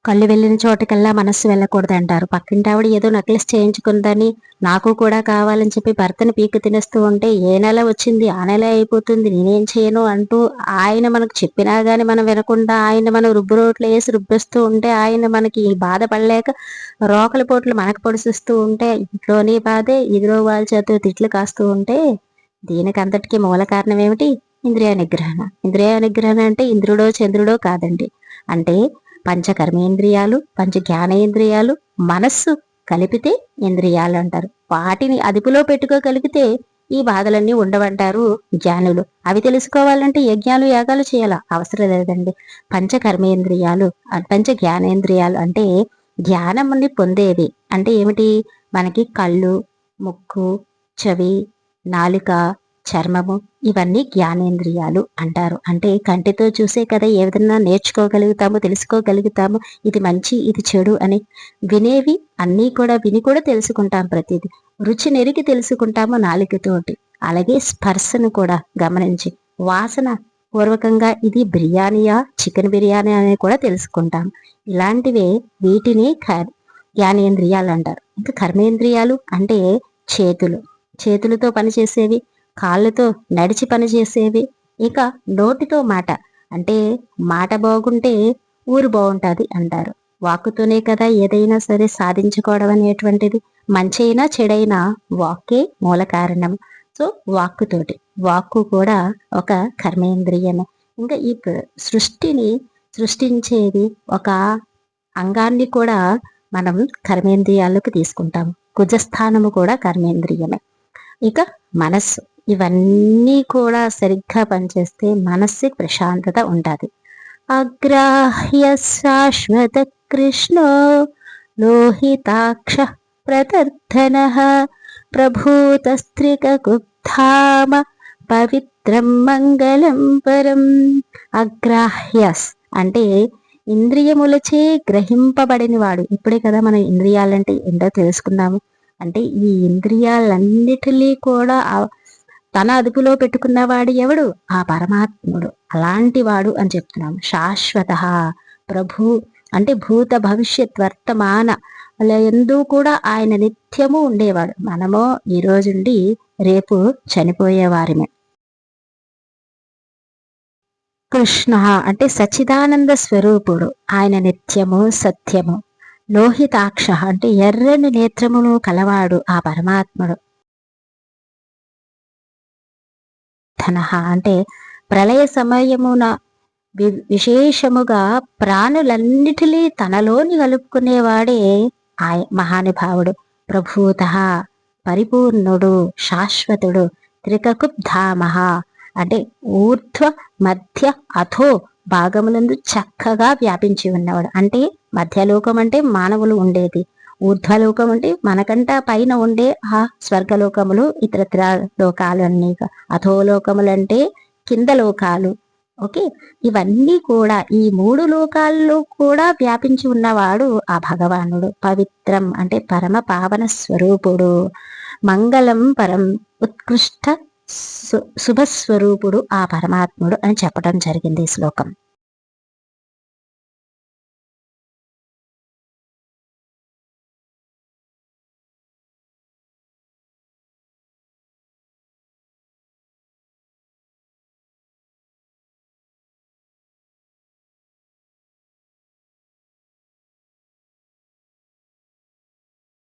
కళ్ళు వెళ్ళిన చోటకల్లా మనస్సు వెళ్ళకూడదంటారు. పక్కింటి ఆవిడ ఏదో నెక్లెస్ చేయించుకుందని నాకు కూడా కావాలని చెప్పి భర్తని పీక తినేస్తూ ఉంటే ఏ నెల వచ్చింది ఆ నెల అయిపోతుంది నేనేం చేయను అంటూ ఆయన మనకు చెప్పినా గాని మనం వినకుండా ఆయన మనం రుబ్బు రోట్లో వేసి రుబ్బిస్తూ ఉంటే ఆయన మనకి బాధపడలేక రోకల పోట్లు మనకు పొడిసిస్తూ ఉంటే ఇంట్లోని బాధే ఎదురో వాళ్ళ చేత తిట్లు కాస్తూ ఉంటే దీనికి అంతటికీ మూల కారణం ఏమిటి? ఇంద్రియ నిగ్రహణ. ఇంద్రియ నిగ్రహణ అంటే ఇంద్రుడో చంద్రుడో కాదండి. అంటే పంచ కర్మేంద్రియాలు, పంచ జ్ఞానేంద్రియాలు, మనస్సు కలిపితే ఇంద్రియాలు అంటారు. వాటిని అదుపులో పెట్టుకోగలిగితే ఈ బాధలన్నీ ఉండవంటారు జ్ఞానులు. అవి తెలుసుకోవాలంటే యజ్ఞాలు యాగాలు చేయాల అవసరం లేదండి. పంచ కర్మేంద్రియాలు, పంచ జ్ఞానేంద్రియాలు అంటే జ్ఞానముని పొందేది అంటే ఏమిటి? మనకి కళ్ళు, ముక్కు, చెవి, నాలుక, చర్మము ఇవన్నీ జ్ఞానేంద్రియాలు అంటారు. అంటే కంటితో చూసే కదా ఏ విధంగా నేర్చుకోగలుగుతాము, తెలుసుకోగలుగుతాము, ఇది మంచి ఇది చెడు అని. వినేవి అన్నీ కూడా విని కూడా తెలుసుకుంటాం. ప్రతిదీ రుచి నెరిగి తెలుసుకుంటాము నాలుకతోటి. అలాగే స్పర్శను కూడా గమనించి వాసన పూర్వకంగా ఇది బిర్యానీయా చికెన్ బిర్యానీ అని కూడా తెలుసుకుంటాం. ఇలాంటివే వీటిని జ్ఞానేంద్రియాలు అంటారు. ఇంకా కర్మేంద్రియాలు అంటే చేతులు, చేతులతో పనిచేసేవి, కాళ్ళతో నడిచి పని చేసేవి, ఇక నోటితో మాట అంటే మాట బాగుంటే ఊరు బాగుంటుంది అంటారు. వాక్కుతోనే కదా ఏదైనా సరే సాధించుకోవడం అనేటువంటిది. మంచైనా చెడైనా వాక్కే మూల కారణం. సో వాక్కుతోటి, వాక్కు కూడా ఒక కర్మేంద్రియమే. ఇంకా ఈ సృష్టిని సృష్టించేది ఒక అంగాన్ని కూడా మనం కర్మేంద్రియాలకు తీసుకుంటాము. కుజస్థానము కూడా కర్మేంద్రియమే. ఇక మనస్సు, ఇవన్నీ కూడా సరిగ్గా పనిచేస్తే మనస్సుకి ప్రశాంతత ఉంటుంది. అగ్రాహ్య శాశ్వత కృష్ణో లోహితాక్ష ప్రతర్ధన ప్రభూతస్త్రికకుబ్ధామ పవిత్రం మంగళం పరం. అగ్రాహ్యస్ అంటే ఇంద్రియములచే గ్రహింపబడిన వాడు. ఇప్పుడే కదా మనం ఇంద్రియాలంటే ఏంటో తెలుసుకున్నాము. అంటే ఈ ఇంద్రియాలన్నిటినీ కూడా తన అదుపులో పెట్టుకున్నవాడు ఎవడు? ఆ పరమాత్ముడు. అలాంటి వాడు అని చెప్తున్నాము. శాశ్వత ప్రభు అంటే భూత భవిష్యత్ వర్తమాన ఎందు కూడా ఆయన నిత్యము ఉండేవాడు. మనమో ఈ రోజుండి రేపు చనిపోయేవారిమే. కృష్ణ అంటే సచ్చిదానంద స్వరూపుడు, ఆయన నిత్యము సత్యము. లోహితాక్ష అంటే ఎర్రని నేత్రమును కలవాడు ఆ పరమాత్ముడు. ధనః అంటే ప్రళయ సమయమున విశేషముగా ప్రాణులన్నిటినీ తనలోని కలుపుకునేవాడే ఆ మహానుభావుడు. ప్రభూత పరిపూర్ణుడు, శాశ్వతుడు. త్రికకుబ్ధామ అంటే ఊర్ధ్వ మధ్య అథో భాగములందు చక్కగా వ్యాపించి ఉన్నవాడు. అంటే మధ్యలోకం అంటే మానవులు ఉండేది, ఊర్ధ్వలోకం అంటే మనకంటా పైన ఉండే ఆ స్వర్గలోకములు, ఇతరత్ర లోకాలు అన్నీ. అధోలోకములంటే కింద లోకాలు. ఓకే, ఇవన్నీ కూడా ఈ మూడు లోకాల్లో కూడా వ్యాపించి ఉన్నవాడు ఆ భగవానుడు. పవిత్రం అంటే పరమ పావన స్వరూపుడు. మంగళం పరం ఉత్కృష్ట శుభస్వరూపుడు ఆ పరమాత్ముడు అని చెప్పడం జరిగింది ఈ శ్లోకం.